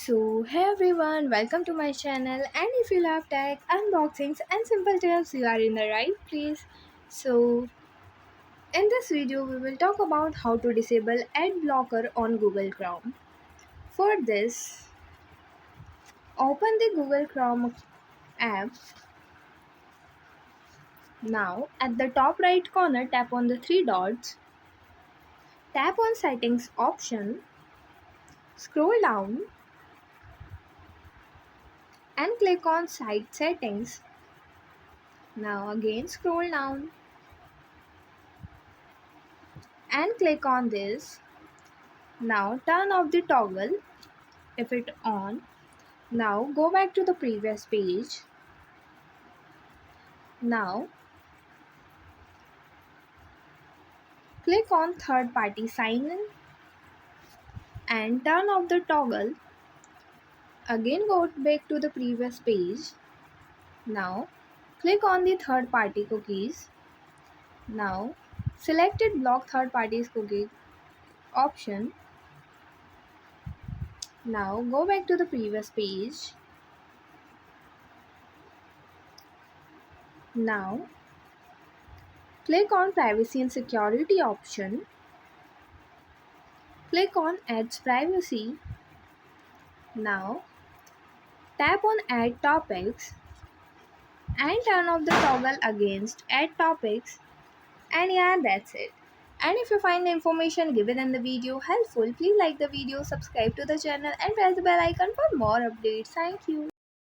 Hey everyone, welcome to my channel. And if you love tech, unboxings, and simple tips, you are in the right place. In this video, we will talk about how to disable ad blocker on Google Chrome. For this, open the Google Chrome app. Now, at the top right corner, tap on the three dots, tap on Settings option, scroll down, and click on Site Settings. Now, again, scroll down and click on this. Now turn off the toggle if it on. Now go back to the previous page. Now click on third party sign in and turn off the toggle. Again go back to the previous page. Now click on the third party cookies. Now select it block third parties cookie option. Now go back to the previous page. Now click on privacy and security option. Click on ads privacy. Now tap on add topics and turn off the toggle against add topics, and yeah, that's it. And if you find the information given in the video helpful, please like the video, subscribe to the channel and press the bell icon for more updates. Thank you.